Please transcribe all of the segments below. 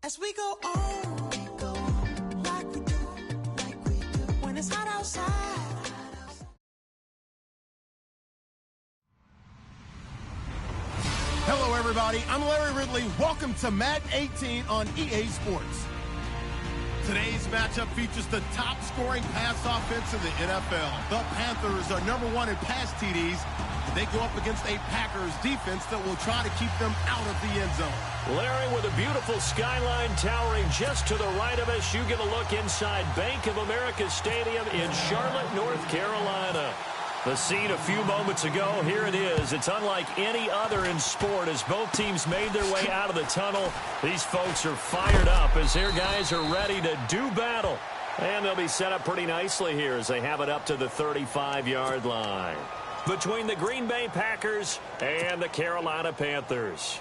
As we go on, like we do, when it's hot outside. Hello, everybody. I'm Larry Ridley. Welcome to Madden 18 on EA Sports. Today's matchup features the top-scoring pass offense in the NFL. The Panthers are #1 in pass TDs. They go up against a Packers defense that will try to keep them out of the end zone. Larry, with a beautiful skyline towering just to the right of us, you get a look inside Bank of America Stadium in Charlotte, North Carolina. The scene a few moments ago, here it is. It's unlike any other in sport as both teams made their way out of the tunnel. These folks are fired up as their guys are ready to do battle. And they'll be set up pretty nicely here as they have it up to the 35-yard line. Between the Green Bay Packers and the Carolina Panthers.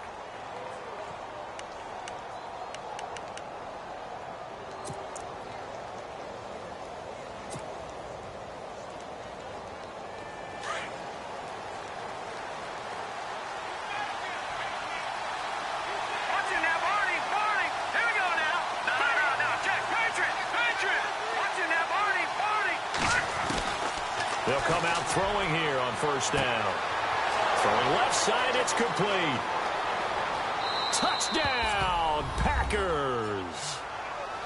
They'll come out throwing here on first down. Throwing left side, it's complete. Touchdown, Packers.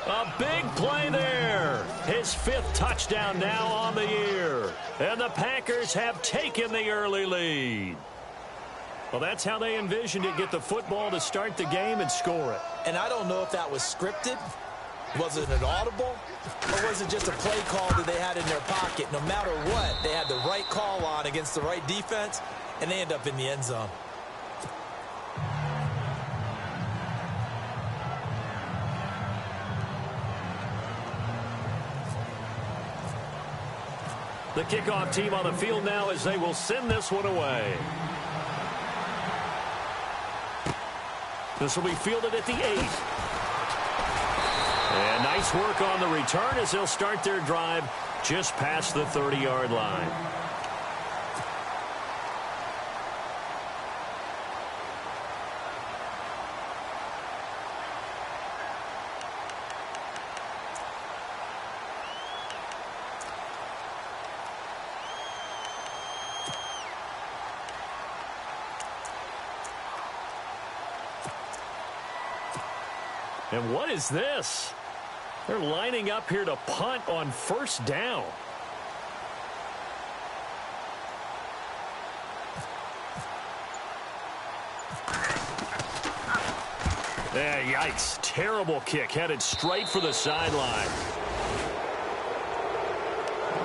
A big play there. His 5th touchdown now on the year. And the Packers have taken the early lead. Well, that's how they envisioned it, get the football to start the game and score it. And I don't know if that was scripted. Was it an audible? Or was it just a play call that they had in their pocket? No matter what, they had the right call on against the right defense, and they end up in the end zone. The kickoff team on the field now as they will send this one away. This will be fielded at the 8. And nice work on the return as they'll start their drive just past the 30-yard line. And what is this? They're lining up here to punt on first down. Yikes. Terrible kick headed straight for the sideline.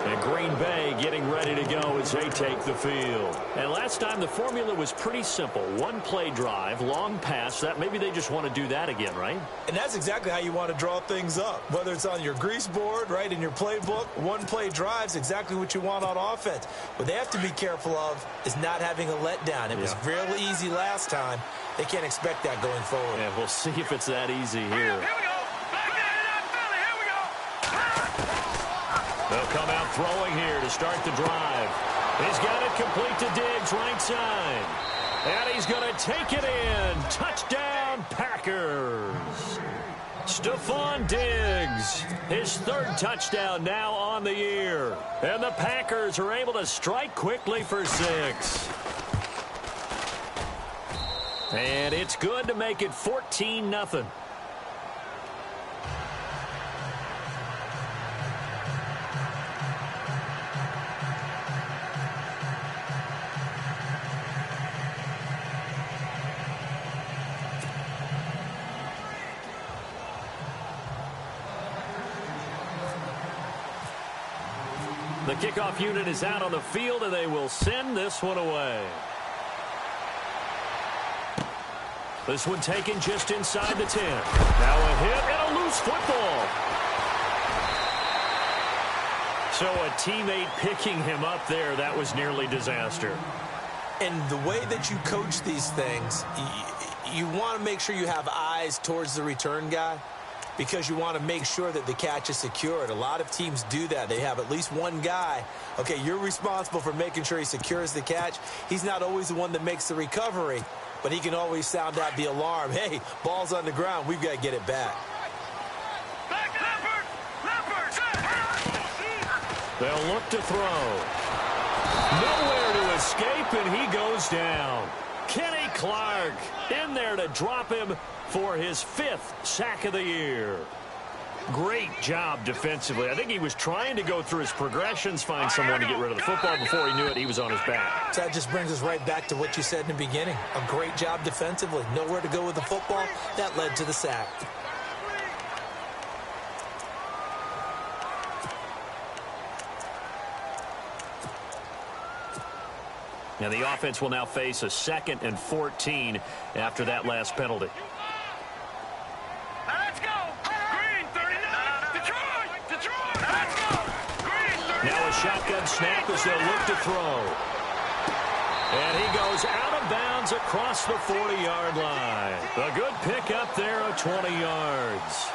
And Green Bay getting ready to go as they take the field. And last time the formula was pretty simple. One play drive, long pass. That maybe they just want to do that again, right? And that's exactly how you want to draw things up. Whether it's on your grease board, right, in your playbook, one play drive's exactly what you want on offense. What they have to be careful of is not having a letdown. It was real easy last time. They can't expect that going forward. Yeah, we'll see if it's that easy here. Here we go. Here we go. They'll come out throwing here to start the drive. He's got it complete to Diggs, right side. And he's going to take it in. Touchdown, Packers. Stephon Diggs, his 3rd touchdown now on the year. And the Packers are able to strike quickly for 6. And it's good to make it 14-0. The kickoff unit is out on the field, and they will send this one away. This one taken just inside the 10. Now a hit and a loose football. So a teammate picking him up there, that was nearly disaster. And the way that you coach these things, you want to make sure you have eyes towards the return guy, because you want to make sure that the catch is secured. A lot of teams do that. They have at least one guy. Okay, you're responsible for making sure he secures the catch. He's not always the one that makes the recovery, but he can always sound out the alarm. Hey, ball's on the ground. We've got to get it back. They'll look to throw. Nowhere to escape, and he goes down. Kenny Clark in there to drop him for his 5th sack of the year. Great job defensively. I think he was trying to go through his progressions, find someone to get rid of the football. Before he knew it, he was on his back. So that just brings us right back to what you said in the beginning. A great job defensively. Nowhere to go with the football. That led to the sack. And the offense will now face a 2nd and 14 after that last penalty. Let's go. Green 39. Detroit. Let's go. Green 39. Now a shotgun snap as they'll look to throw. And he goes out of bounds across the 40-yard line. A good pickup there of 20 yards.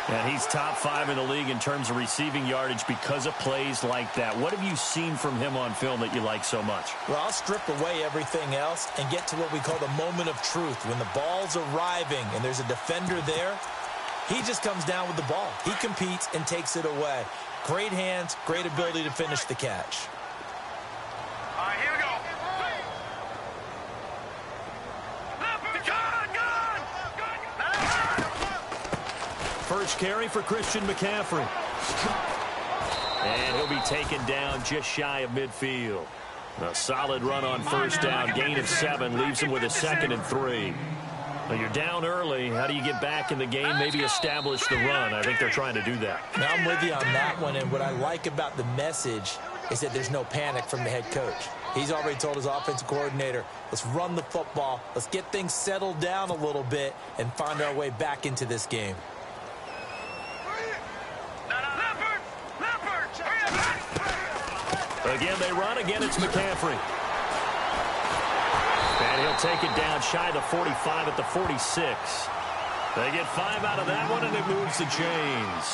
And he's top 5 in the league in terms of receiving yardage because of plays like that. What have you seen from him on film that you like so much? Well, I'll strip away everything else and get to what we call the moment of truth. When the ball's arriving and there's a defender there, he just comes down with the ball. He competes and takes it away. Great hands, great ability to finish the catch. All right, here we go. First carry for Christian McCaffrey. And he'll be taken down just shy of midfield. A solid run on first down. Gain of 7 leaves him with a 2nd and 3. Well, you're down early. How do you get back in the game? Maybe establish the run. I think they're trying to do that. Now I'm with you on that one. And what I like about the message is that there's no panic from the head coach. He's already told his offensive coordinator, let's run the football. Let's get things settled down a little bit and find our way back into this game. Again, they run. Again, it's McCaffrey. And he'll take it down shy of the 45 at the 46. They get 5 out of that one, and it moves the chains.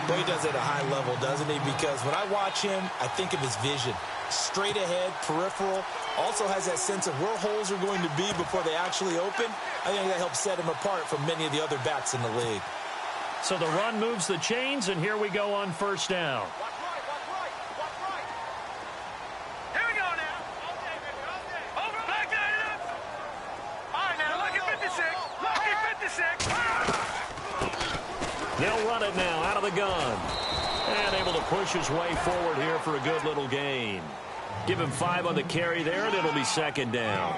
Well, he does it at a high level, doesn't he? Because when I watch him, I think of his vision. Straight ahead, peripheral. Also has that sense of where holes are going to be before they actually open. I think that helps set him apart from many of the other backs in the league. So the run moves the chains, and here we go on first down. They'll run it now out of the gun. And able to push his way forward here for a good little gain. Give him 5 on the carry there, and it'll be 2nd down.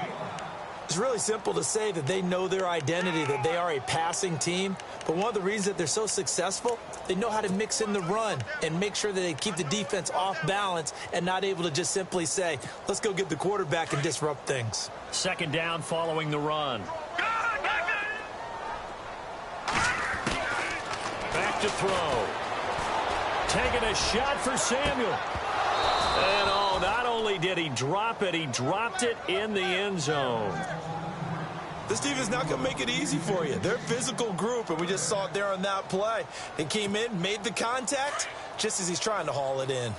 It's really simple to say that they know their identity, that they are a passing team. But one of the reasons that they're so successful, they know how to mix in the run and make sure that they keep the defense off balance and not able to just simply say, let's go get the quarterback and disrupt things. 2nd down following the run. Back to throw. Taking a shot for Samuel. And oh, not only did he drop it, he dropped it in the end zone. This team is not going to make it easy for you. They're a physical group, and we just saw it there on that play. They came in, made the contact, just as he's trying to haul it in.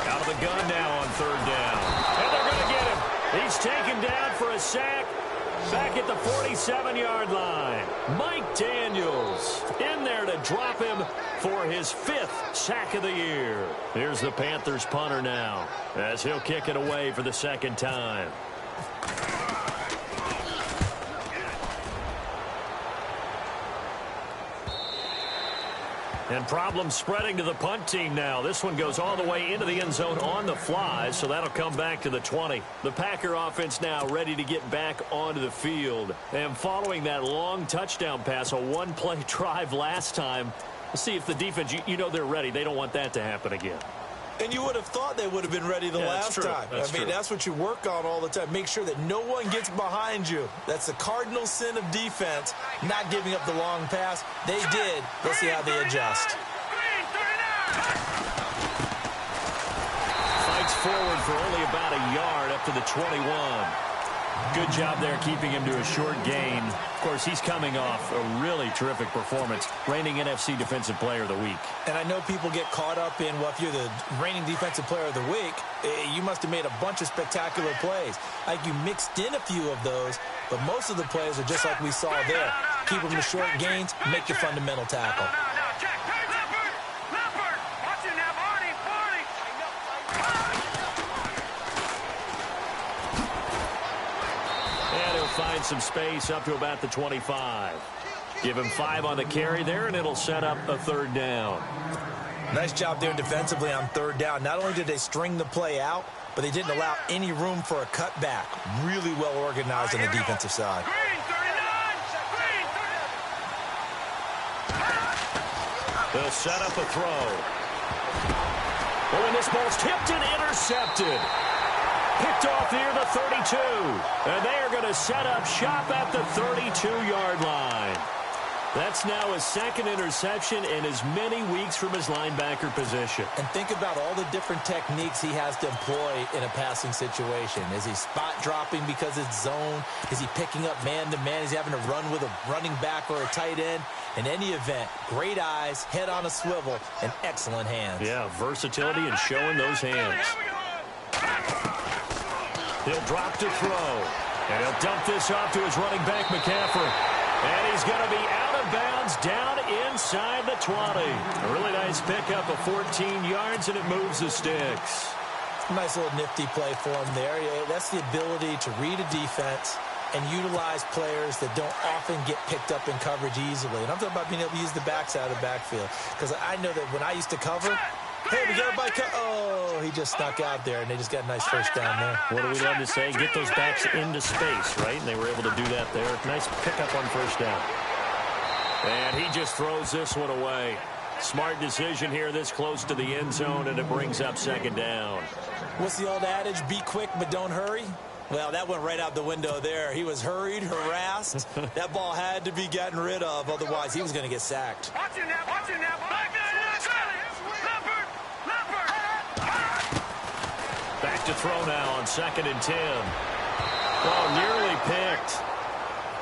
Out of the gun now on 3rd down. And they're going to get him. He's taken down for a sack. Back at the 47-yard line. Mike Daniels in there to drop him for his 5th sack of the year. Here's the Panthers punter now as he'll kick it away for the 2nd time. And problems spreading to the punt team now. This one goes all the way into the end zone on the fly, so that'll come back to the 20. The Packer offense now ready to get back onto the field. And following that long touchdown pass, a one-play drive last time, we'll see if the defense, you know they're ready. They don't want that to happen again. And you would have thought they would have been ready the last time. That's what you work on all the time. Make sure that no one gets behind you. That's the cardinal sin of defense, not giving up the long pass. They did. Let's see how they adjust. Fights forward for only about a yard up to the 21. Good job there keeping him to a short gain. Of course, he's coming off a really terrific performance, reigning NFC Defensive Player of the Week. And I know people get caught up in, well, if you're the reigning Defensive Player of the Week, you must have made a bunch of spectacular plays. Like you mixed in a few of those, but most of the plays are just like we saw there. Keep them to short gains, make the fundamental tackle. Find some space up to about the 25. Give him 5 on the carry there, and it'll set up a 3rd down. Nice job there defensively on 3rd down. Not only did they string the play out, but they didn't allow any room for a cutback. Really well organized on the defensive side. They'll set up a throw. Oh, and this ball's tipped and intercepted. Picked off near the 32. And they are going to set up shop at the 32-yard line. That's now his 2nd interception in as many weeks from his linebacker position. And think about all the different techniques he has to employ in a passing situation. Is he spot dropping because it's zone? Is he picking up man-to-man? Is he having to run with a running back or a tight end? In any event, great eyes, head on a swivel, and excellent hands. Yeah, versatility and showing those hands. He'll drop to throw. And he'll dump this off to his running back, McCaffrey. And he's going to be out of bounds down inside the 20. A really nice pickup of 14 yards, and it moves the sticks. Nice little nifty play for him there. That's the ability to read a defense and utilize players that don't often get picked up in coverage easily. And I'm talking about being able to use the backside of the backfield. Because I know that when I used to cover, hey, we got everybody oh, he just snuck out there, and they just got a nice 1st down there. What do we love to say? Get those backs into space, right? And they were able to do that there. Nice pickup on 1st down. And he just throws this one away. Smart decision here this close to the end zone, and it brings up 2nd down. What's the old adage? Be quick, but don't hurry. Well, that went right out the window there. He was hurried, harassed. That ball had to be gotten rid of. Otherwise, he was going to get sacked. Watching that. Back to throw now on 2nd and 10. Oh, nearly picked.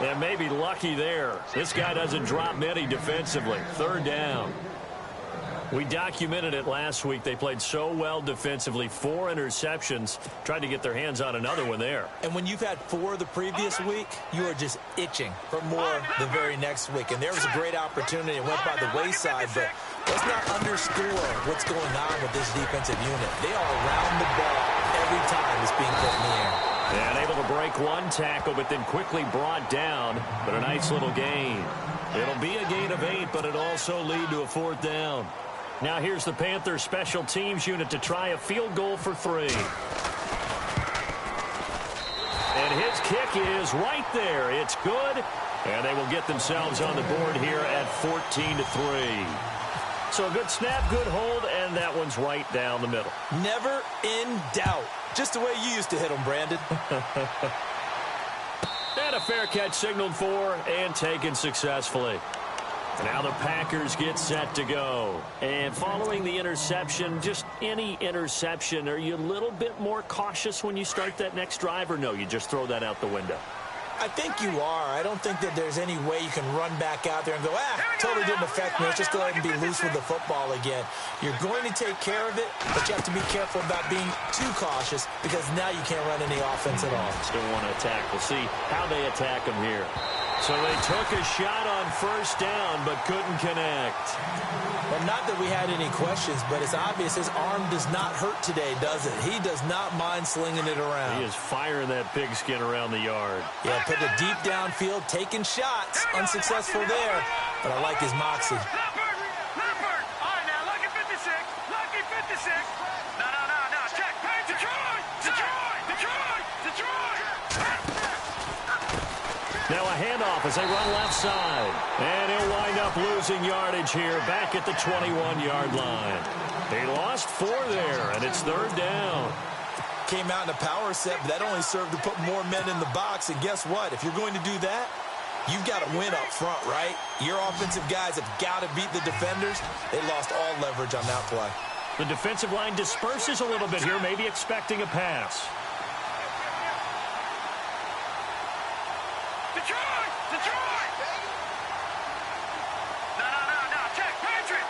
And maybe lucky there. This guy doesn't drop many defensively. 3rd down. We documented it last week. They played so well defensively. 4 interceptions. Tried to get their hands on another one there. And when you've had 4 the previous week, you are just itching for more the very next week. And there was a great opportunity. It went by the wayside, but let's not underscore what's going on with this defensive unit. They are around the ball every time it's being put in the air. And able to break 1 tackle, but then quickly brought down. But a nice little gain. It'll be a gain of 8, but it'll also lead to a 4th down. Now here's the Panthers special teams unit to try a field goal for 3. And his kick is right there. It's good. And they will get themselves on the board here at 14-3. So a good snap, good hold, and that one's right down the middle. Never in doubt. Just the way you used to hit them, Brandon. And a fair catch signaled for and taken successfully. Now the Packers get set to go. And following the interception, just any interception, are you a little bit more cautious when you start that next drive, or no, you just throw that out the window? I think you are. I don't think that there's any way you can run back out there and go, totally didn't affect me. Let's just go ahead and be loose with the football again. You're going to take care of it, but you have to be careful about being too cautious because now you can't run any offense at all. Still want to attack. We'll see how they attack them here. So they took a shot on 1st down, but couldn't connect. Well, not that we had any questions, but it's obvious his arm does not hurt today, does it? He does not mind slinging it around. He is firing that pigskin around the yard. Yeah, put it deep downfield, taking shots. Unsuccessful there, but I like his moxie. Leopard! All right, now, lucky 56. Lucky 56. No. Check. Detroit! Now a handoff as they run left side. And he'll wind up losing yardage here back at the 21-yard line. He lost 4 there, and it's 3rd down. Came out in a power set, but that only served to put more men in the box. And guess what? If you're going to do that, you've got to win up front, right? Your offensive guys have got to beat the defenders. They lost all leverage on that play. The defensive line disperses a little bit here, maybe expecting a pass. Detroit! Detroit! No. Check. Patriot!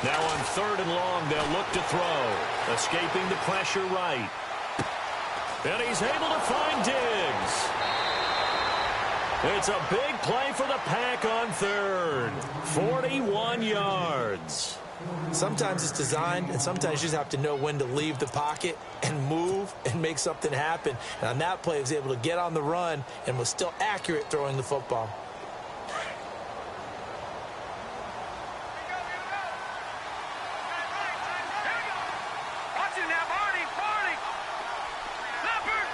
Now on 3rd and long, they'll look to throw. Escaping the pressure right. And he's able to find Diggs. It's a big play for the Pack on 3rd. 41 yards. Sometimes it's designed, and sometimes you just have to know when to leave the pocket and move and make something happen. And on that play, he was able to get on the run and was still accurate throwing the football. Watch it now, Barney! Leopard!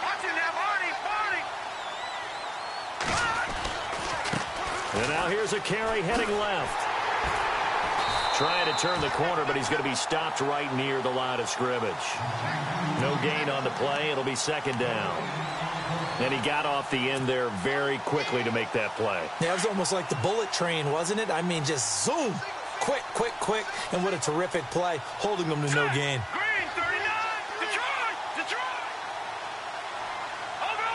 Watch it now, Barney! And now here's a carry heading left. Trying to turn the corner, but he's going to be stopped right near the line of scrimmage. No gain on the play. It'll be 2nd down. And he got off the end there very quickly to make that play. Yeah, it was almost like the bullet train, wasn't it? I mean, just zoom. Quick. And what a terrific play, holding them to no gain. Green, 39! Detroit! Over!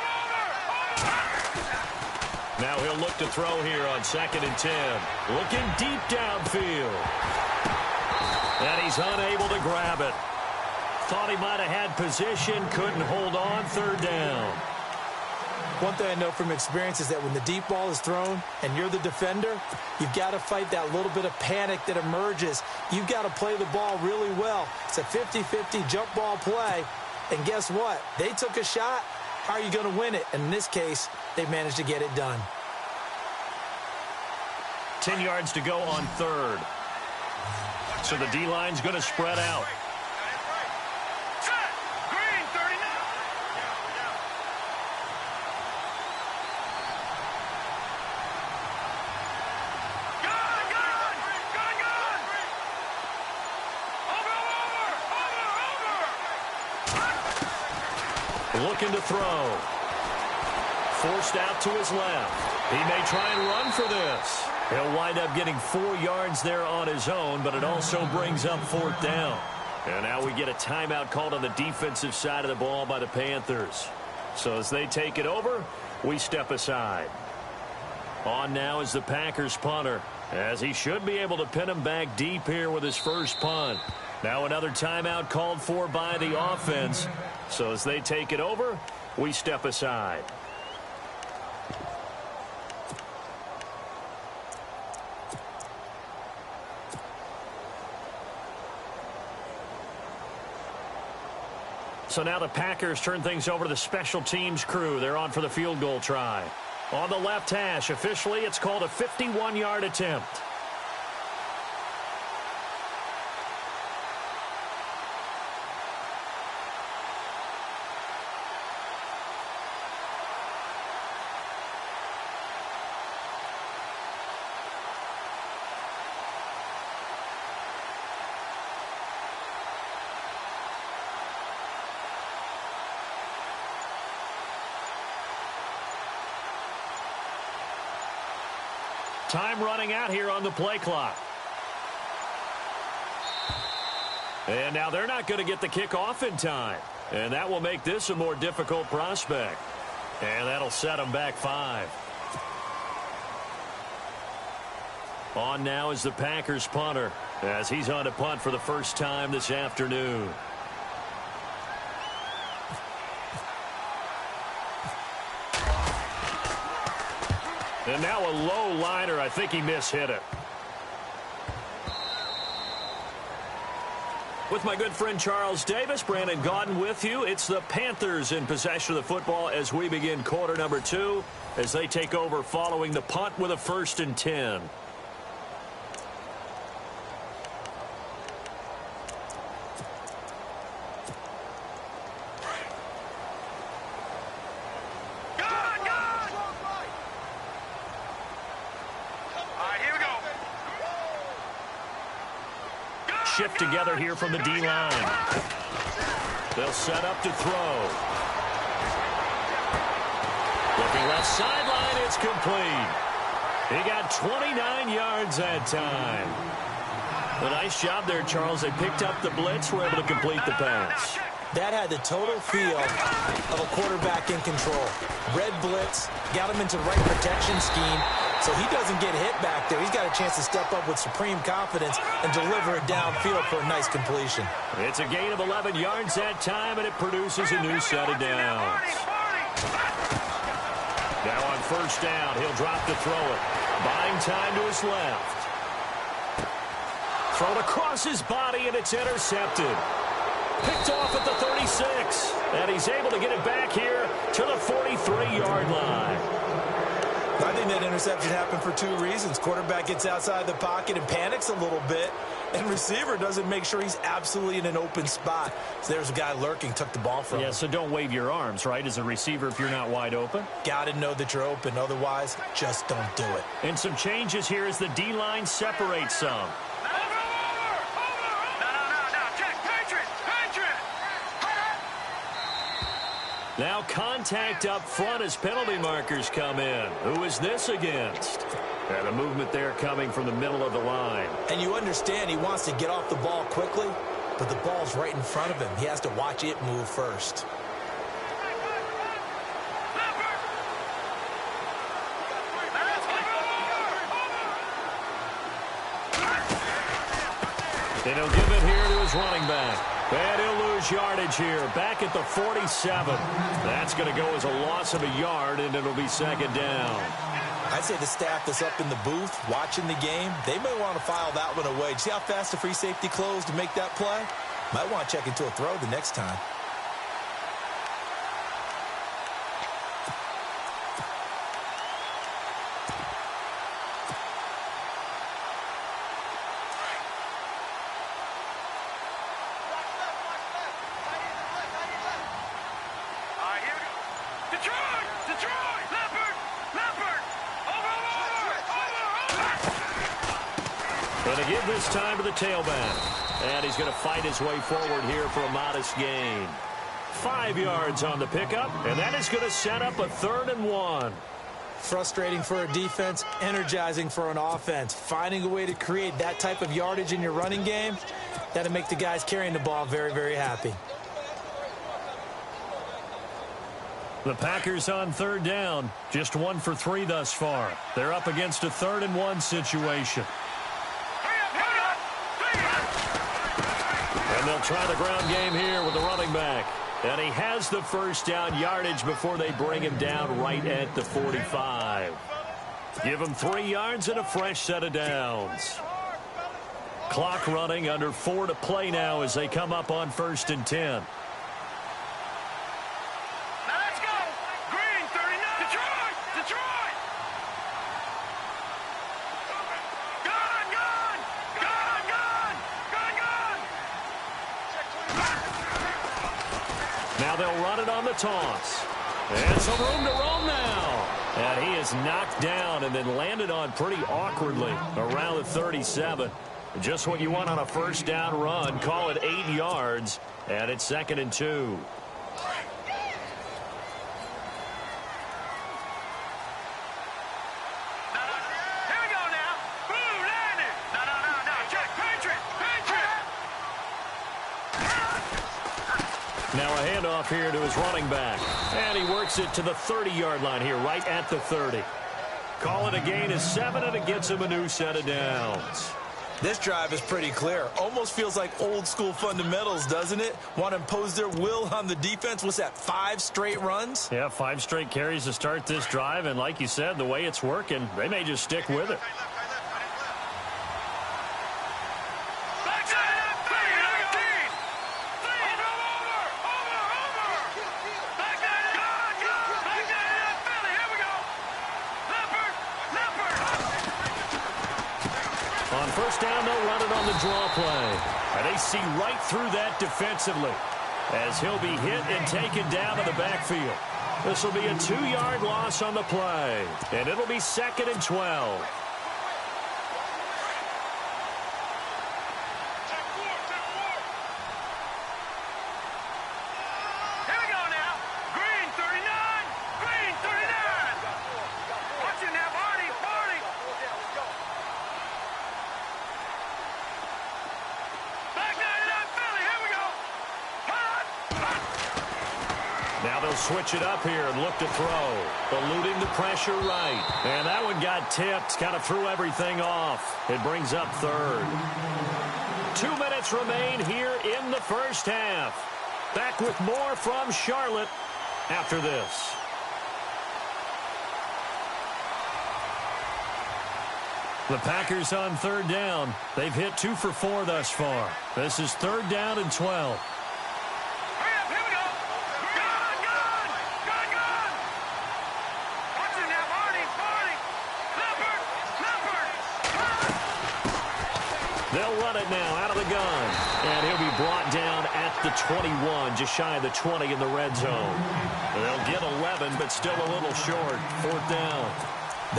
Now he'll look to throw here on 2nd and 10. Looking deep downfield. And he's unable to grab it. Thought he might have had position, couldn't hold on, 3rd down. One thing I know from experience is that when the deep ball is thrown and you're the defender, you've got to fight that little bit of panic that emerges. You've got to play the ball really well. It's a 50-50 jump ball play. And guess what? They took a shot. How are you going to win it? And in this case, they managed to get it done. 10 yards to go on 3rd. So the D-line's going to spread out. Set! Green, 39! Over! Looking to throw. Forced out to his left. He may try and run for this. He'll wind up getting 4 yards there on his own, but it also brings up 4th down. And now we get a timeout called on the defensive side of the ball by the Panthers. So as they take it over, we step aside. On now is the Packers punter, as he should be able to pin him back deep here with his first punt. Now another timeout called for by the offense. So as they take it over, we step aside. So now the Packers turn things over to the special teams crew. They're on for the field goal try. On the left hash, officially, it's called a 51-yard attempt. Time running out here on the play clock. And now they're not going to get the kickoff in time. And that will make this a more difficult prospect. And that'll set them back 5. On now is the Packers punter, as he's on to punt for the first time this afternoon. And now a low liner. I think he mishit it. With my good friend Charles Davis, Brandon Gaudin with you. It's the Panthers in possession of the football as we begin quarter number 2, as they take over following the punt with a 1st and 10. Shift together here from the D-line. They'll set up to throw. Looking left sideline, it's complete. He got 29 yards that time. A nice job there, Charles. They picked up the blitz, were able to complete the pass. That had the total feel of a quarterback in control. Red blitz, got him into the right protection scheme, so he doesn't get hit back there. He's got a chance to step up with supreme confidence and deliver it downfield for a nice completion. It's a gain of 11 yards that time, and it produces a new set of downs. Now on first down, he'll drop to throw it. Buying time to his left. Thrown across his body, and it's intercepted. Picked off at the 36, and he's able to get it back here to the 43-yard line. I think that interception happened for two reasons. Quarterback gets outside the pocket and panics a little bit, and receiver doesn't make sure he's absolutely in an open spot. So there's a guy lurking, took the ball from him. Yeah, so don't wave your arms, right, as a receiver if you're not wide open. Got to know that you're open. Otherwise, just don't do it. And some changes here as the D-line separates some. Now contact up front as penalty markers come in. Who is this against? And a movement there coming from the middle of the line. And you understand he wants to get off the ball quickly, but the ball's right in front of him. He has to watch it move first. And he'll give it here to his running back. And he'll lose yardage here, back at the 47. That's going to go as a loss of a yard, and it'll be second down. I'd say the staff that's up in the booth watching the game, they may want to file that one away. See how fast the free safety closed to make that play? Might want to check into a throw the next time. Going to give this time to the tailback. And he's going to fight his way forward here for a modest gain. 5 yards on the pickup, and that is going to set up a 3rd and 1. Frustrating for a defense, energizing for an offense. Finding a way to create that type of yardage in your running game, that'll make the guys carrying the ball very, very happy. The Packers on 3rd down, just 1 for 3 thus far. They're up against a 3rd and 1 situation. And they'll try the ground game here with the running back. And he has the first down yardage before they bring him down right at the 45. Give him 3 yards and a fresh set of downs. Clock running, under 4 to play now as they come up on 1st and 10. Now they'll run it on the toss. And some room to roam now. And he is knocked down and then landed on pretty awkwardly around the 37. Just what you want on a first down run. Call it 8 yards. And it's 2nd and 2. Now a handoff here to his running back. And he works it to the 30-yard line here, right at the 30. Call it a gain of 7, and it gets him a new set of downs. This drive is pretty clear. Almost feels like old-school fundamentals, doesn't it? Want to impose their will on the defense. What's that, 5 straight runs? Yeah, 5 straight carries to start this drive. And like you said, the way it's working, they may just stick with it. On first down, they'll run it on the draw play. And they see right through that defensively as he'll be hit and taken down in the backfield. This will be a 2-yard loss on the play. And it'll be 2nd and 12. Now they'll switch it up here and look to throw. Eluding the pressure right. And that one got tipped. Kind of threw everything off. It brings up third. 2 minutes remain here in the first half. Back with more from Charlotte after this. The Packers on third down. They've hit 2 for 4 thus far. This is third down and 12. They'll run it now out of the gun. And he'll be brought down at the 21, just shy of the 20 in the red zone. They'll get 11, but still a little short. Fourth down.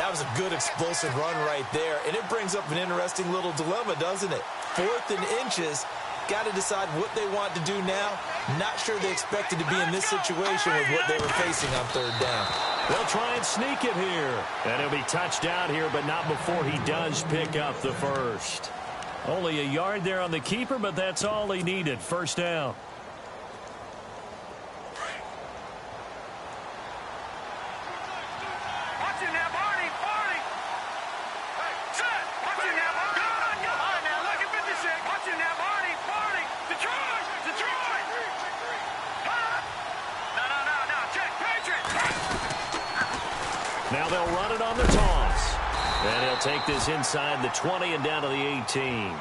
That was a good explosive run right there, and it brings up an interesting little dilemma, doesn't it? 4th and inches, got to decide what they want to do now. Not sure they expected to be in this situation with what they were facing on third down. They'll try and sneak it here, and he'll be touched out here, but not before he does pick up the first. Only a yard there on the keeper, but that's all he needed. First down. Now they'll run it on the toss. And he'll take this inside the 20 and down to the 18.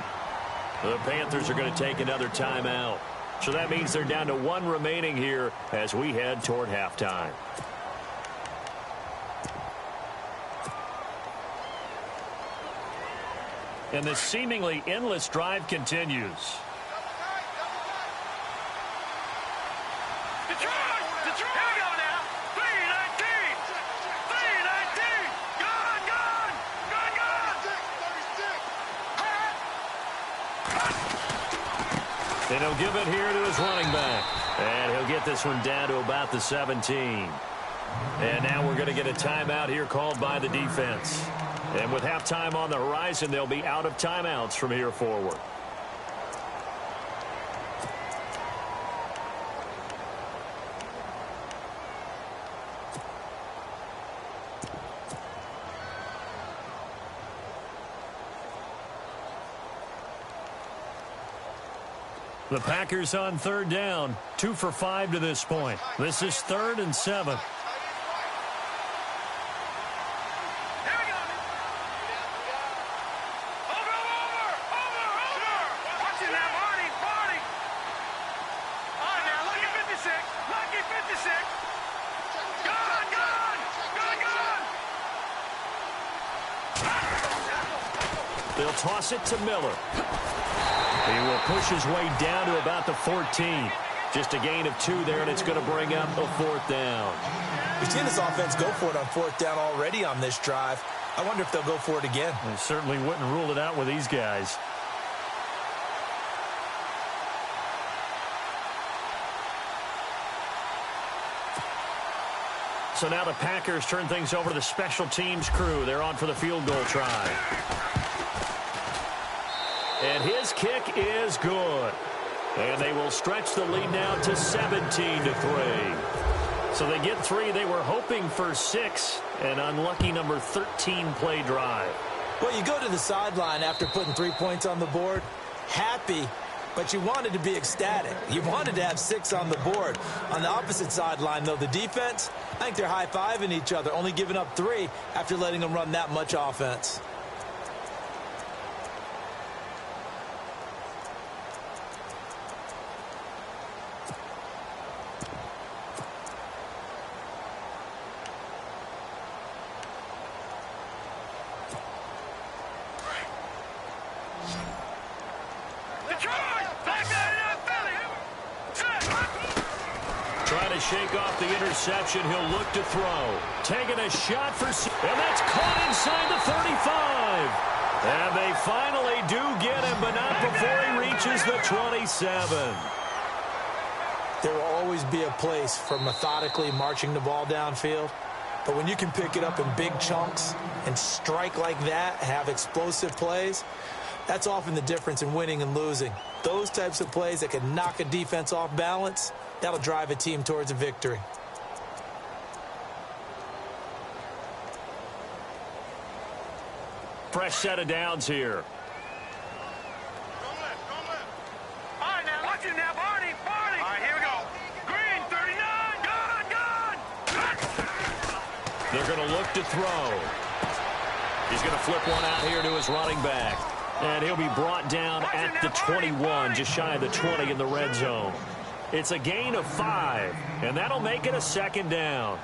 The Panthers are going to take another timeout. So that means they're down to 1 remaining here as we head toward halftime. And the seemingly endless drive continues. And he'll give it here to his running back. And he'll get this one down to about the 17. And now we're going to get a timeout here called by the defense. And with halftime on the horizon, they'll be out of timeouts from here forward. The Packers on third down, 2 for 5 to this point. This is 3rd and 7. They'll toss it to Miller. He will push his way down to about the 14. Just a gain of 2 there, and it's going to bring up a 4th down. We've seen this offense go for it on 4th down already on this drive. I wonder if they'll go for it again. They certainly wouldn't rule it out with these guys. So now the Packers turn things over to the special teams crew. They're on for the field goal try. And his kick is good. And they will stretch the lead now to 17-3. So they get 3. They were hoping for 6. An unlucky number 13 play drive. Well, you go to the sideline after putting 3 points on the board. Happy, but you wanted to be ecstatic. You wanted to have 6 on the board. On the opposite sideline, though, the defense, I think they're high-fiving each other, only giving up 3 after letting them run that much offense. Shake off the interception. He'll look to throw. Taking a shot for... And that's caught inside the 35. And they finally do get him, but not before he reaches the 27. There will always be a place for methodically marching the ball downfield. But when you can pick it up in big chunks and strike like that, have explosive plays, That's often the difference in winning and losing. Those types of plays that can knock a defense off balance, that'll drive a team towards a victory. Fresh set of downs here. All right, now, watch it now, Barney. All right, here we go. Green, 39. Gone. They're going to look to throw. He's going to flip one out here to his running back. And he'll be brought down at the 21, just shy of the 20 in the red zone. It's a gain of 5, and that'll make it a second down.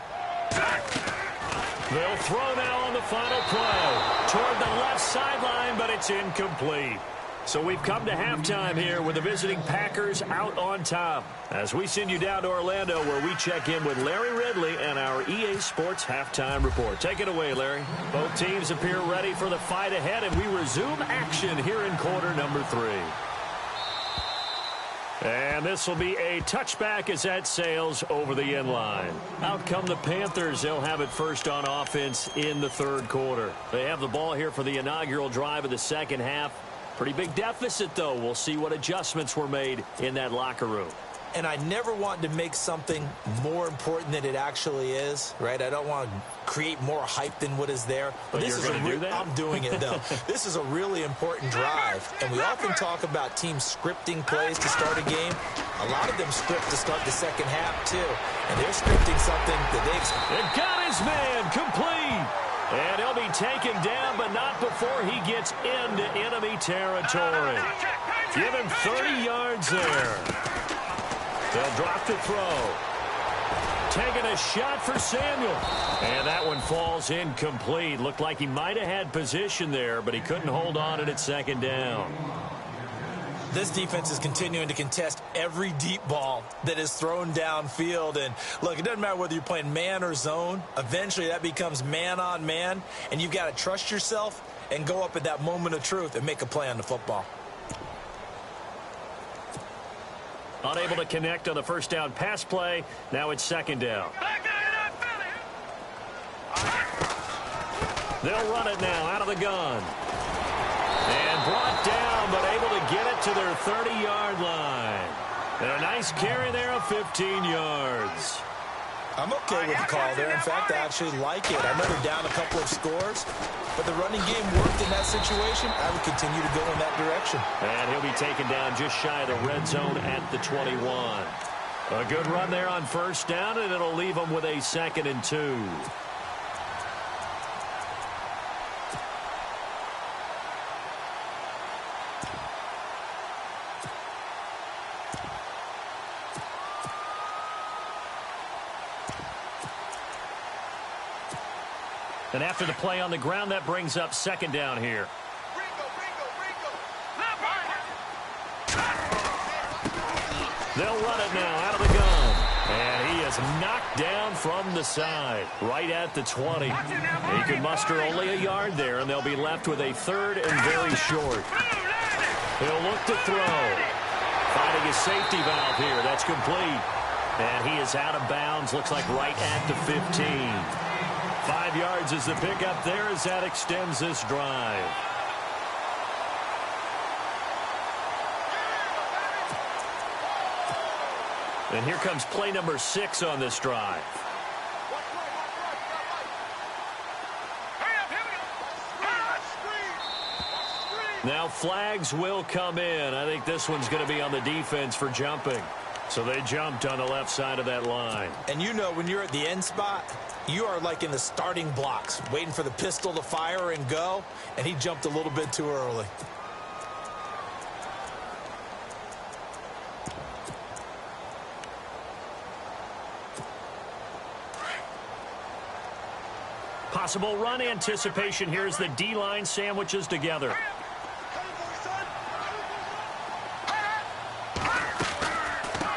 They'll throw now on the final play toward the left sideline, but it's incomplete. So we've come to halftime here with the visiting Packers out on top. As we send you down to Orlando, where we check in with Larry Ridley and our EA Sports Halftime Report. Take it away, Larry. Both teams appear ready for the fight ahead, and we resume action here in quarter number 3. And this will be a touchback as that sails over the end line. Out come the Panthers. They'll have it first on offense in the third quarter. They have the ball here for the inaugural drive of the second half. Pretty big deficit, though. We'll see what adjustments were made in that locker room. And I never want to make something more important than it actually is, right? I don't want to create more hype than what is there. But this you're going to do that? I'm doing it, though. This is a really important drive. And we often talk about teams scripting plays to start a game. A lot of them script to start the second half, too. And they're scripting something that they expect. And got his man complete. And he'll be taken down, but not before he gets into enemy territory. Give him 30 yards there. They'll drop the throw. Taking a shot for Samuel. And that one falls incomplete. Looked like he might have had position there, but he couldn't hold on at second down. This defense is continuing to contest every deep ball that is thrown downfield. And, look, it doesn't matter whether you're playing man or zone. Eventually, that becomes man-on-man, and you've got to trust yourself and go up at that moment of truth and make a play on the football. Unable to connect on the first down pass play. Now it's second down. They'll run it now out of the gun. And brought down, but able to get it to their 30-yard line. And a nice carry there of 15 yards. I'm okay with the call there. In fact, I actually like it. I know they're down a couple of scores, but the running game worked in that situation. I would continue to go in that direction. And he'll be taken down just shy of the red zone at the 21. A good run there on first down, and it'll leave them with a 2nd and 2. And after the play on the ground, that brings up second down here. They'll run it now out of the gun. And he is knocked down from the side, right at the 20. He could muster only a yard there, and they'll be left with a 3rd and very short. He'll look to throw. Finding his safety valve here. That's complete. And he is out of bounds. Looks like right at the 15. 5 yards is the pickup there as that extends this drive. And here comes play number 6 on this drive. Now flags will come in. I think this one's going to be on the defense for jumping. So they jumped on the left side of that line. And you know when you're at the end spot, you are like in the starting blocks, waiting for the pistol to fire and go, and he jumped a little bit too early. Possible run anticipation here as the D-line sandwiches together.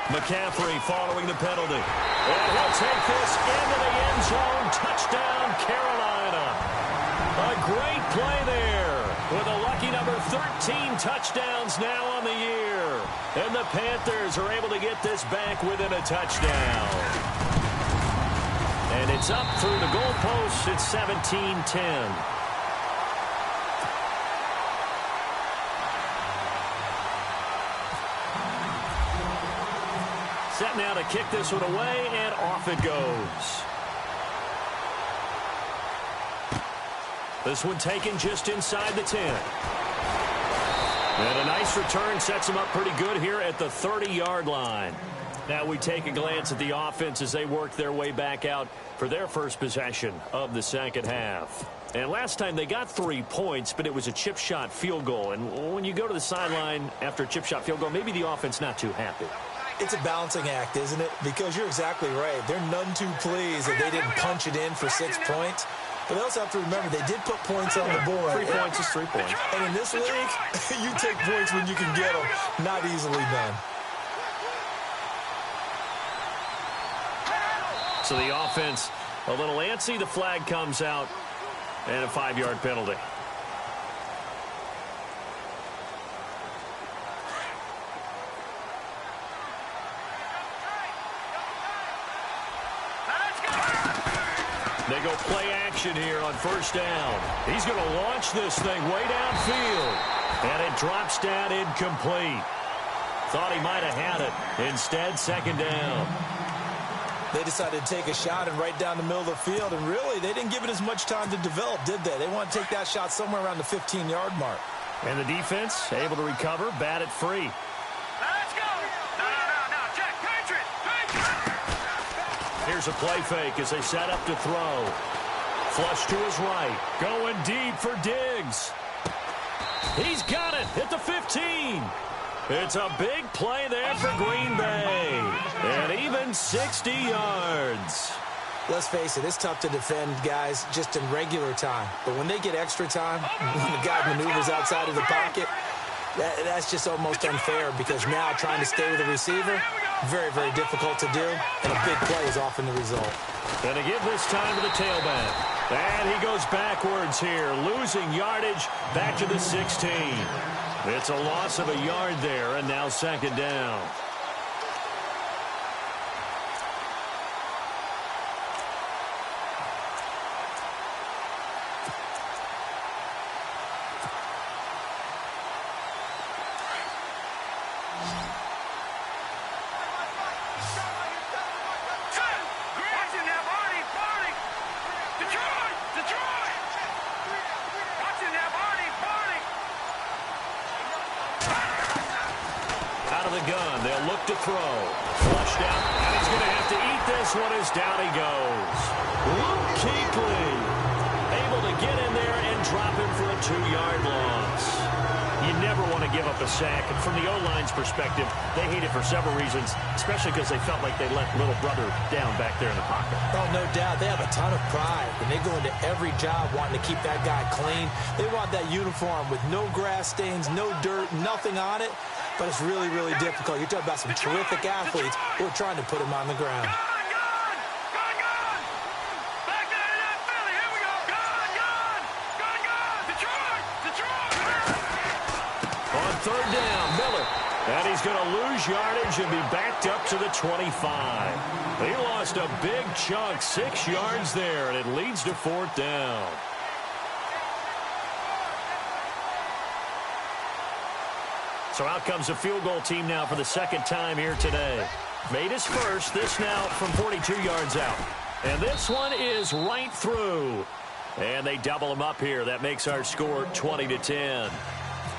McCaffrey following the penalty. And he'll take this into the end zone. Touchdown, Carolina. A great play there with a lucky number 13 touchdowns now on the year. And the Panthers are able to get this back within a touchdown. And it's up through the goalposts. It's 17-10. Set now to kick this one away, and off it goes. This one taken just inside the 10. And a nice return sets them up pretty good here at the 30-yard line. Now we take a glance at the offense as they work their way back out for their first possession of the second half. And last time they got 3 points, but it was a chip shot field goal. And when you go to the sideline after a chip shot field goal, maybe the offense not too happy. It's a balancing act, isn't it? Because you're exactly right. They're none too pleased that they didn't punch it in for 6 points. But they also have to remember they did put points on the board. 3 points is 3 points. And in this league, you take points when you can get them. Not easily done. So the offense a little antsy. The flag comes out and a 5-yard penalty. They go play action here on first down. He's going to launch this thing way downfield. And it drops down incomplete. Thought he might have had it. Instead, second down. They decided to take a shot and right down the middle of the field. And really, they didn't give it as much time to develop, did they? They want to take that shot somewhere around the 15-yard mark. And the defense able to recover, bat it free. Let's go. No. Check. Patriot. Here's a play fake as they set up to throw. Flush to his right. Going deep for Diggs. He's got it at the 15. It's a big play there for Green Bay. And even 60 yards. Let's face it, it's tough to defend guys just in regular time. But when they get extra time, when the guy maneuvers outside of the pocket, that's just almost unfair because now trying to stay with the receiver, very, very difficult to do. And a big play is often the result. And to give this time to the tailback. And he goes backwards here, losing yardage back to the 16. It's a loss of a yard there, and now second down. To throw. Flushed out. And he's going to have to eat this one as down he goes. Luke Kuechly able to get in there and drop him for a 2-yard loss. You never want to give up a sack. And from the O-line's perspective, they hate it for several reasons, especially because they felt like they let little brother down back there in the pocket. Oh, no doubt. They have a ton of pride, and they go into every job wanting to keep that guy clean. They want that uniform with no grass stains, no dirt, nothing on it. But it's really, really difficult. You're talking about some terrific athletes who are trying to put him on the ground. Back there in that Philly. Here we go. Detroit. On third down, Miller. And he's going to lose yardage and be backed up to the 25. He lost a big chunk, 6 yards there, and it leads to fourth down. So out comes the field goal team now for the second time here today. Made his first, this now from 42 yards out. And this one is right through. And they double him up here. That makes our score 20-10.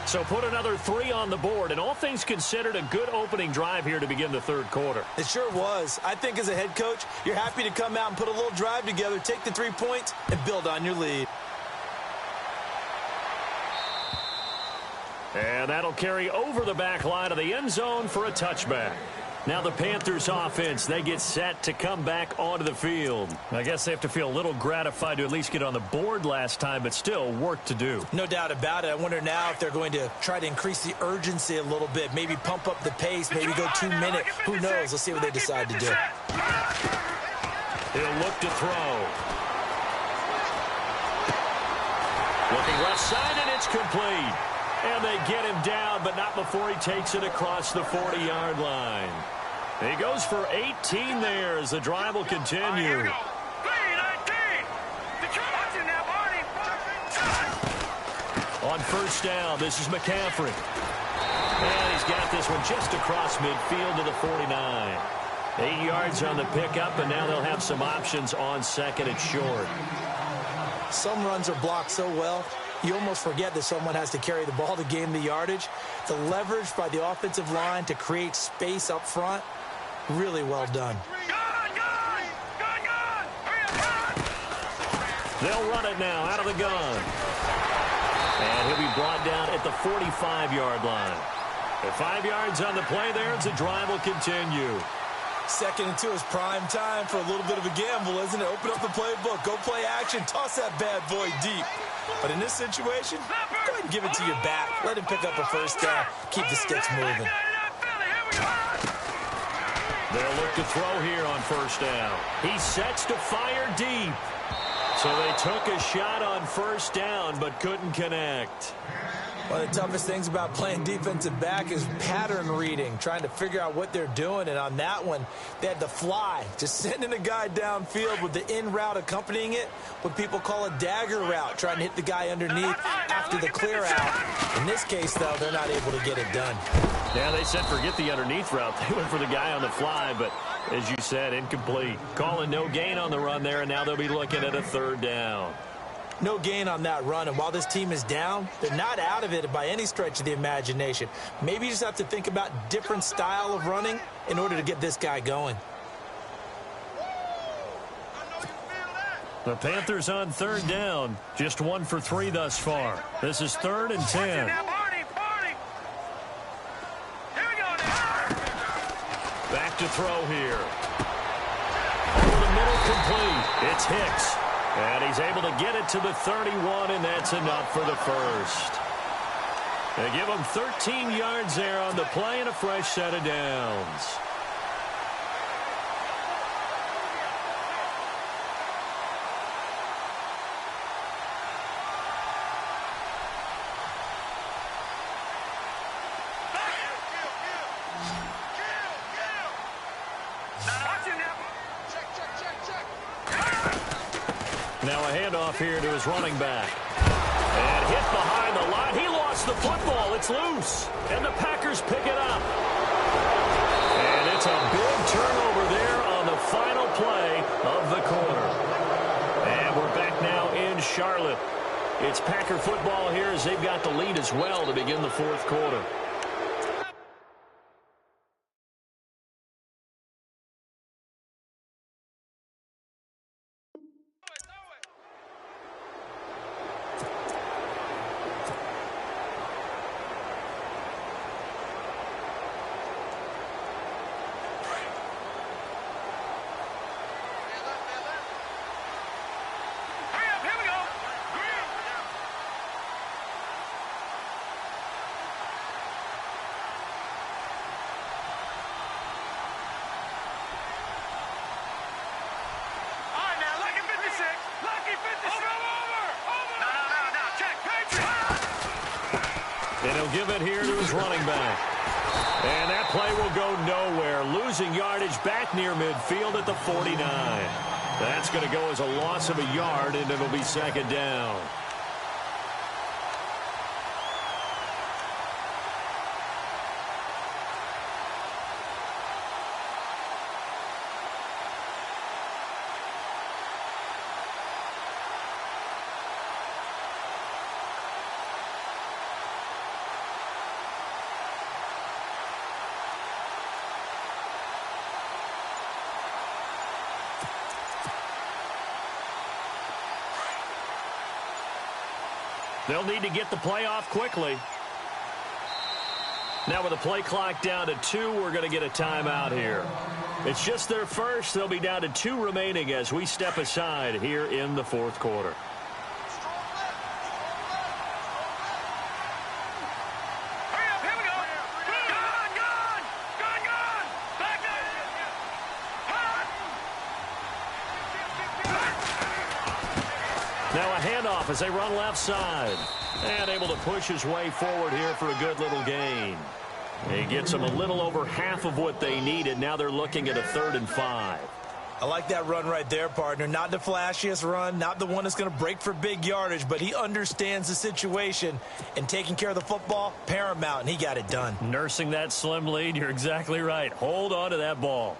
So put another 3 on the board. And all things considered, a good opening drive here to begin the third quarter. It sure was. I think as a head coach, you're happy to come out and put a little drive together, take the 3 points, and build on your lead. And that'll carry over the back line of the end zone for a touchback. Now the Panthers offense, they get set to come back onto the field. I guess they have to feel a little gratified to at least get on the board last time, but still work to do. No doubt about it. I wonder now if they're going to try to increase the urgency a little bit, maybe pump up the pace, maybe go 2 minute. Who knows? Let's see what they decide to do. He'll look to throw. Looking left side, and it's complete. And they get him down, but not before he takes it across the 40-yard line. He goes for 18 there as the drive will continue. On first down, this is McCaffrey. And he's got this one just across midfield to the 49. 8 yards on the pickup, and now they'll have some options on second and short. Some runs are blocked so well, you almost forget that someone has to carry the ball to gain the yardage. The leverage by the offensive line to create space up front, really well done. They'll run it now out of the gun. And he'll be brought down at the 45-yard line. The 5 yards on the play there as the drive will continue. 2nd and 2 is prime time for a little bit of a gamble, isn't it? Open up the playbook, go play action, toss that bad boy deep. But in this situation, go ahead and give it to your back. Let him pick up a first down. Keep the sticks moving. They'll look to throw here on first down. He sets to fire deep. So they took a shot on first down but couldn't connect. One of the toughest things about playing defensive back is pattern reading, trying to figure out what they're doing. And on that one, they had the fly, just sending a guy downfield with the in route accompanying it, what people call a dagger route, trying to hit the guy underneath after the clear out. In this case, though, they're not able to get it done. Yeah, they said forget the underneath route. They went for the guy on the fly, but as you said, incomplete. Calling no gain on the run there, and now they'll be looking at a 3rd down. No gain on that run, and while this team is down, they're not out of it by any stretch of the imagination. Maybe you just have to think about different style of running in order to get this guy going. The Panthers on 3rd down, just 1 for 3 thus far. This is 3rd and 10. Back to throw here. Over the middle, complete. It's Hicks. And he's able to get it to the 31, and that's enough for the first. They give him 13 yards there on the play and a fresh set of downs. Now a handoff here to his running back. And hit behind the line. He lost the football. It's loose. And the Packers pick it up. And it's a big turnover there on the final play of the quarter. And we're back now in Charlotte. It's Packer football here as they've got the lead as well to begin the 4th quarter. And he'll give it here to his running back. And that play will go nowhere. Losing yardage back near midfield at the 49. That's going to go as a loss of a yard, and it'll be 2nd down. They'll need to get the play off quickly. Now with the play clock down to 2, we're going to get a timeout here. It's just their first. They'll be down to 2 remaining as we step aside here in the 4th quarter. Now a handoff as they run left side. And able to push his way forward here for a good little gain. He gets them a little over half of what they needed. Now they're looking at a 3rd and 5. I like that run right there, partner. Not the flashiest run, not the one that's going to break for big yardage, but he understands the situation, and taking care of the football, paramount, and he got it done. Nursing that slim lead, you're exactly right. Hold on to that ball.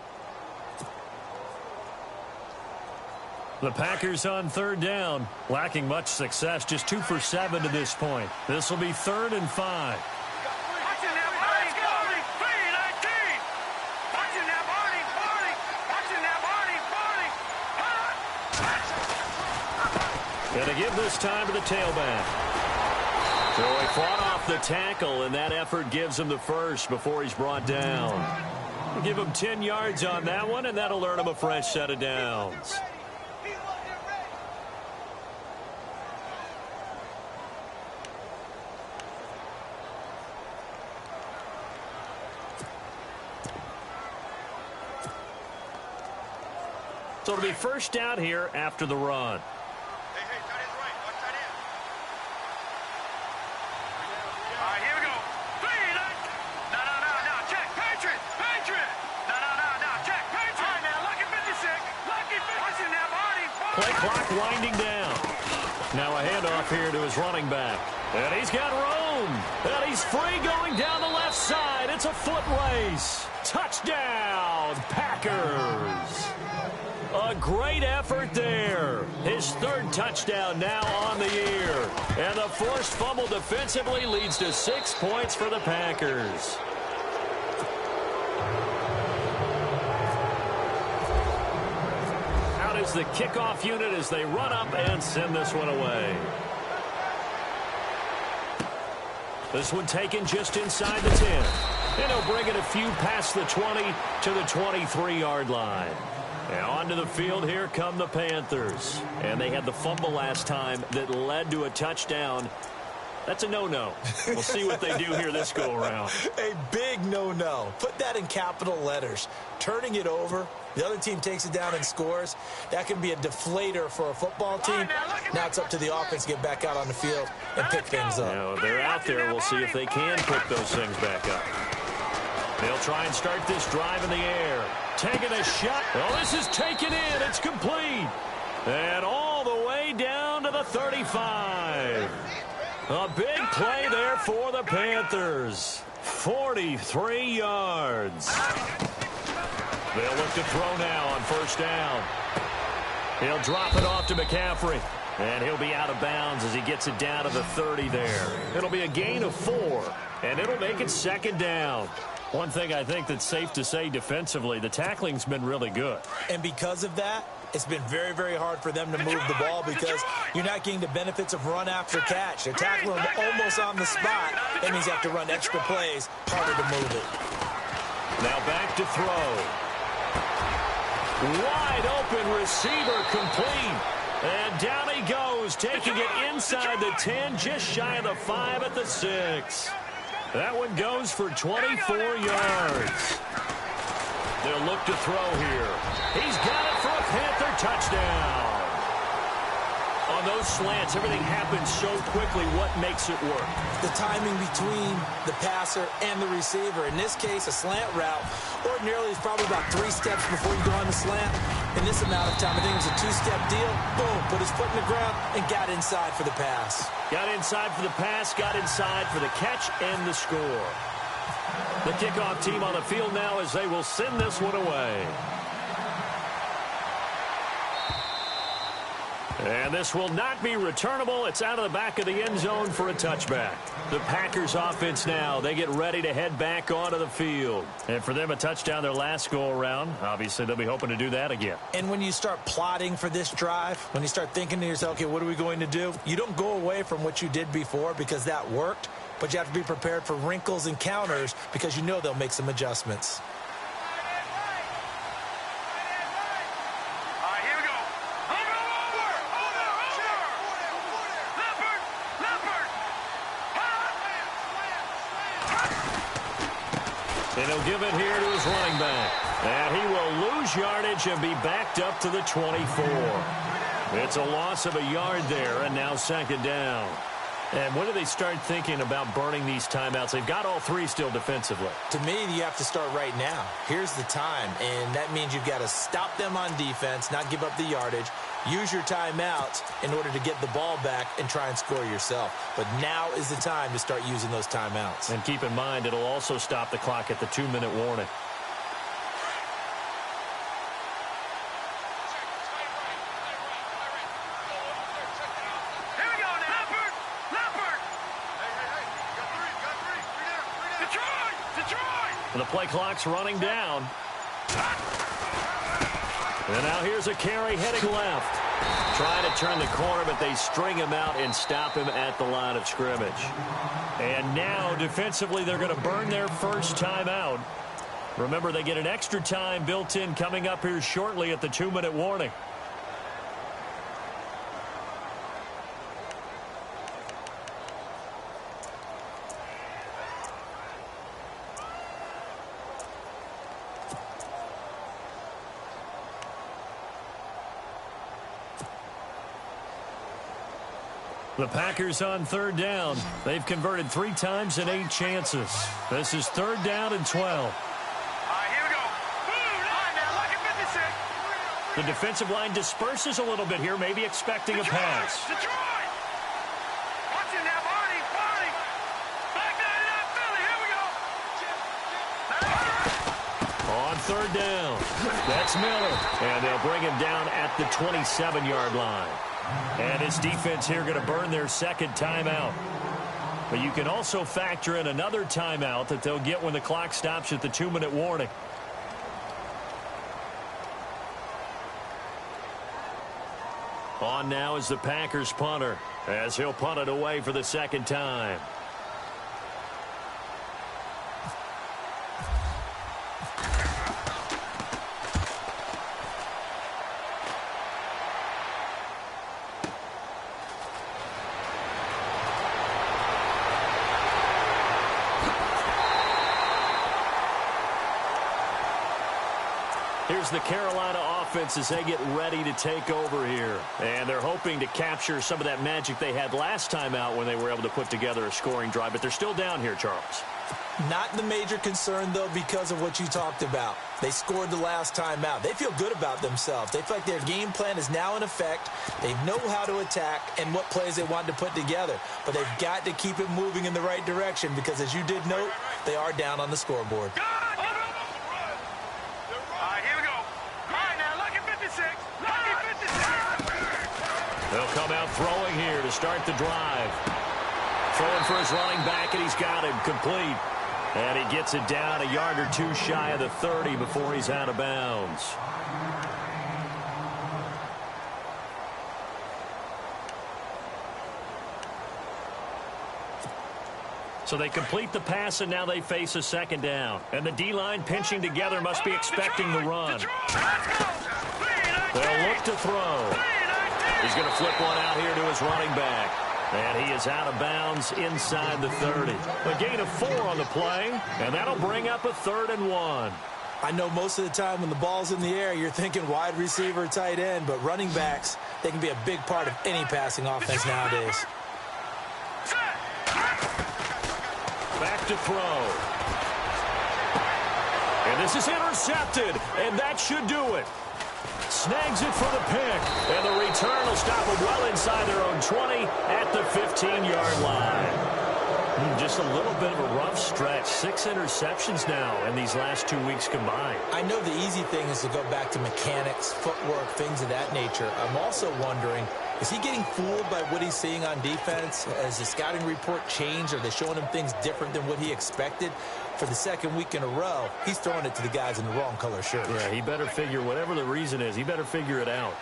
The Packers on third down, lacking much success, just 2 for 7 to this point. This will be 3rd and 5. Going to give this time to the tailback. So he fought off the tackle, and that effort gives him the first before he's brought down. We'll give him 10 yards on that one, and that'll earn him a fresh set of downs. So it'll be first down here after the run. Play clock winding down. Now a handoff here to his running back. And he's got room. And he's free going down the left side. It's a foot race. Touchdown, Packers. A great effort there. His 3rd touchdown now on the year. And the forced fumble defensively leads to 6 points for the Packers. Is the kickoff unit as they run up and send this one away. This one taken just inside the 10. And he'll bring it a few past the 20 to the 23-yard line. Now onto the field, here come the Panthers. And they had the fumble last time that led to a touchdown. That's a no-no. We'll see what they do here this go-around. A big no-no. Put that in capital letters. Turning it over, the other team takes it down and scores. That can be a deflator for a football team. Now it's up to the offense to get back out on the field and pick things up. Now, they're out there. We'll see if they can pick those things back up. They'll try and start this drive in the air. Taking a shot. Oh, this is taken in. It's complete. And all the way down to the 35. A big play there for the Panthers. 43 yards. They'll look to throw now on first down. He'll drop it off to McCaffrey. And he'll be out of bounds as he gets it down to the 30 there. It'll be a gain of 4. And it'll make it 2nd down. One thing I think that's safe to say defensively, the tackling's been really good. And because of that, it's been very, very hard for them to move the ball because you're not getting the benefits of run after catch. They're tackling them almost on the spot. That means you have to run extra plays, harder to move it. Now back to throw. Wide open receiver complete. And down he goes, taking it inside the 10, just shy of the 5 at the 6. That one goes for 24 yards. They'll look to throw here. He's got it for a Panther touchdown. On those slants, everything happens so quickly. What makes it work? The timing between the passer and the receiver. In this case, a slant route ordinarily is probably about 3 steps before you go on the slant. In this amount of time, I think it was a 2-step deal. Boom, put his foot in the ground and got inside for the pass. Got inside for the pass, got inside for the catch and the score. The kickoff team on the field now as they will send this one away. And this will not be returnable. It's out of the back of the end zone for a touchback. The Packers offense now, they get ready to head back onto the field. And for them, a touchdown their last go-around. Obviously, they'll be hoping to do that again. And when you start plotting for this drive, when you start thinking to yourself, okay, what are we going to do? You don't go away from what you did before because that worked. But you have to be prepared for wrinkles and counters because you know they'll make some adjustments. And he'll give it here to his running back. And he will lose yardage and be backed up to the 24. It's a loss of a yard there, and now 2nd down. And when do they start thinking about burning these timeouts? They've got all 3 still defensively. To me, you have to start right now. Here's the time, and that means you've got to stop them on defense, not give up the yardage, use your timeouts in order to get the ball back and try and score yourself. But now is the time to start using those timeouts. And keep in mind, it'll also stop the clock at the 2-minute warning. And the play clock's running down. And now here's a carry heading left. Trying to turn the corner, but they string him out and stop him at the line of scrimmage. And now, defensively, they're going to burn their first timeout. Remember, they get an extra time built in coming up here shortly at the 2-minute warning. The Packers on third down. They've converted 3 times in 8 chances. This is 3rd down and 12. All right, here we go. All right, now, look at 56. The defensive line disperses a little bit here, maybe expecting a pass. Detroit! Watch it now, Barney. Back that up, Philly. Here we go. On 3rd down. That's Miller. And they'll bring him down at the 27-yard line. And his defense here going to burn their second timeout. But you can also factor in another timeout that they'll get when the clock stops at the 2-minute warning. On now is the Packers punter, as he'll punt it away for the second time. Here's the Carolina offense as they get ready to take over here. And they're hoping to capture some of that magic they had last time out when they were able to put together a scoring drive. But they're still down here, Charles. Not the major concern, though, because of what you talked about. They scored the last time out. They feel good about themselves. They feel like their game plan is now in effect. They know how to attack and what plays they want to put together. But they've got to keep it moving in the right direction because, as you did note, they are down on the scoreboard. They'll come out throwing here to start the drive. Throwing for his running back, and he's got him complete. And he gets it down a yard or 2 shy of the 30 before he's out of bounds. So they complete the pass, and now they face a second down. And the D-line pinching together must be expecting the run. They'll look to throw. He's going to flip one out here to his running back. And he is out of bounds inside the 30. A gain of 4 on the play, and that'll bring up a 3rd and 1. I know most of the time when the ball's in the air, you're thinking wide receiver, tight end, but running backs, they can be a big part of any passing offense nowadays. Back to throw. And this is intercepted, and that should do it. Snags it for the pick, and the return will stop them well inside their own 20 at the 15-yard line. Just a little bit of a rough stretch. 6 interceptions now in these last 2 weeks combined. I know the easy thing is to go back to mechanics, footwork, things of that nature. I'm also wondering, is he getting fooled by what he's seeing on defense? Has the scouting report changed? Are they showing him things different than what he expected? For the second week in a row, he's throwing it to the guys in the wrong color shirts. Yeah, he better figure, whatever the reason is, he better figure it out.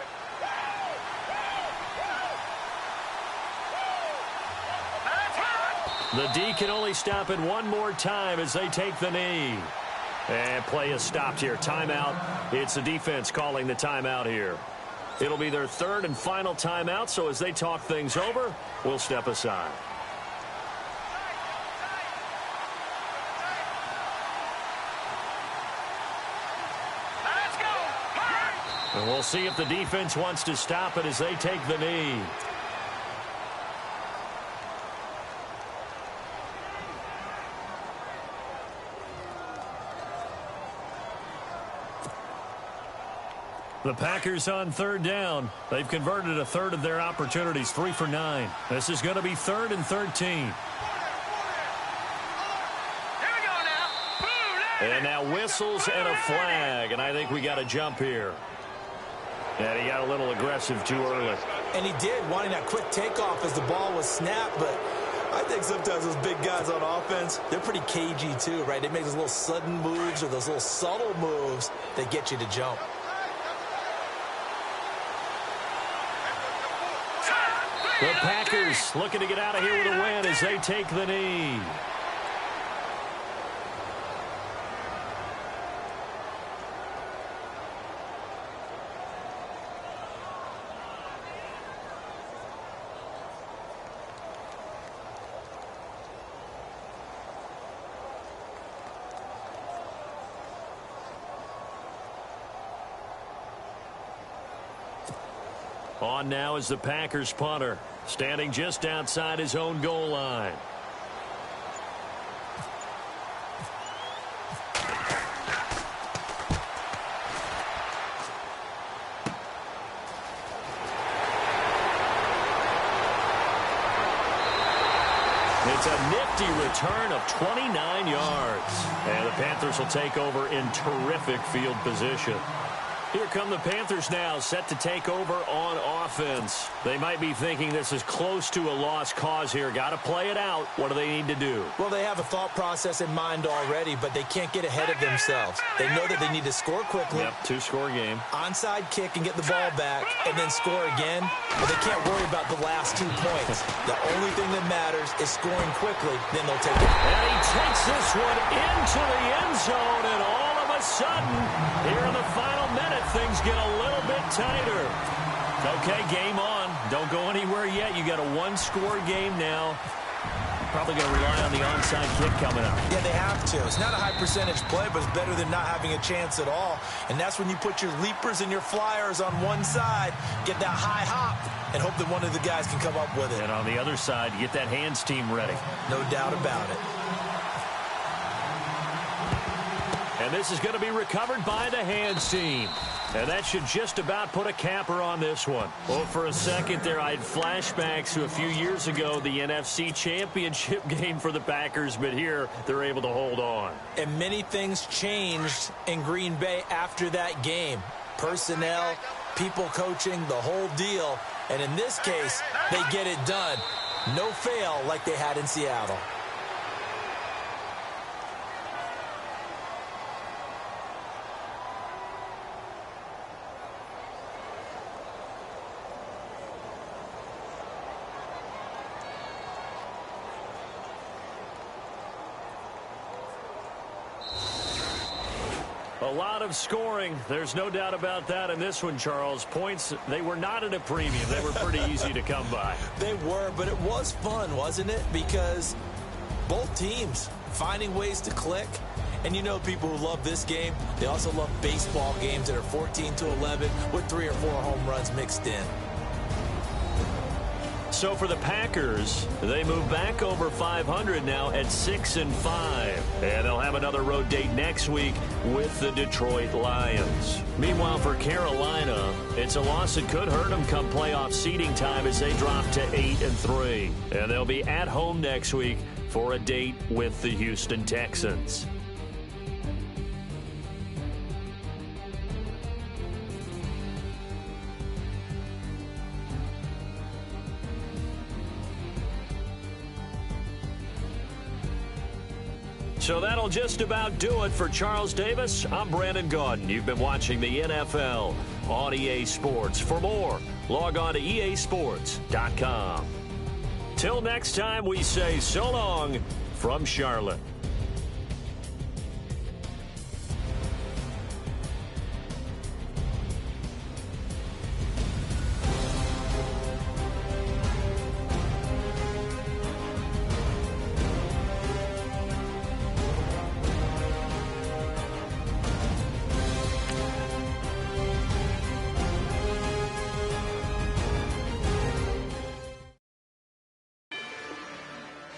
The D can only stop it one more time as they take the knee. And play is stopped here. Timeout. It's the defense calling the timeout here. It'll be their 3rd and final timeout, so as they talk things over, we'll step aside. And we'll see if the defense wants to stop it as they take the knee. The Packers on 3rd down. They've converted a 1/3 of their opportunities, 3 for 9. This is going to be 3rd and 13. And now whistles and a flag, and I think we got a jump here. And he got a little aggressive too early. And he did, wanting that quick takeoff as the ball was snapped, but I think sometimes those big guys on offense, they're pretty cagey too, right? They make those little sudden moves or those little subtle moves that get you to jump. The Packers looking to get out of here with a win as they take the knee. On now is the Packers punter, standing just outside his own goal line. It's a nifty return of 29 yards. And the Panthers will take over in terrific field position. Here come the Panthers now, set to take over on offense. They might be thinking this is close to a lost cause here. Got to play it out. What do they need to do? Well, they have a thought process in mind already, but they can't get ahead of themselves. They know that they need to score quickly. Yep, two-score game. Onside kick and get the ball back, and then score again. But they can't worry about the last 2 points. The only thing that matters is scoring quickly, then they'll take it. And he takes this one into the end zone, and all of a sudden, here in the final minute, things get a little bit tighter. Okay, game on. Don't go anywhere yet. You got a one-score game now. Probably going to rely on the onside kick coming up. Yeah, they have to. It's not a high-percentage play, but it's better than not having a chance at all. And that's when you put your leapers and your flyers on one side, get that high hop, and hope that one of the guys can come up with it. And on the other side, get that hands team ready. No doubt about it. And this is going to be recovered by the hands team. And that should just about put a capper on this one. Well, for a second there, I had flashbacks to a few years ago, the NFC Championship game for the Packers, but here they're able to hold on. And many things changed in Green Bay after that game. Personnel, people coaching, the whole deal. And in this case, they get it done. No fail like they had in Seattle. A lot of scoring. There's no doubt about that in this one, Charles. Points, they were not at a premium. They were pretty easy to come by. They were, but it was fun, wasn't it? Because both teams finding ways to click. And you know people who love this game, they also love baseball games that are 14-11 with 3 or 4 home runs mixed in. So for the Packers, they move back over 500 now at 6-5. And they'll have another road date next week with the Detroit Lions. Meanwhile, for Carolina, it's a loss that could hurt them come playoff seeding time as they drop to 8-3. And they'll be at home next week for a date with the Houston Texans. So that'll just about do it for Charles Davis. I'm Brandon Gaudin. You've been watching the NFL on EA Sports. For more, log on to easports.com. Till next time, we say so long from Charlotte.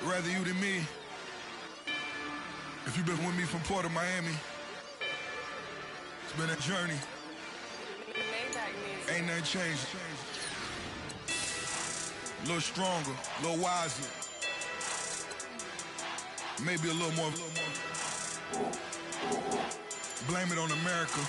Rather you than me. If you've been with me from Port of Miami, it's been a journey. Ain't nothing changed. A little stronger, a little wiser. Maybe a little more. Blame it on America.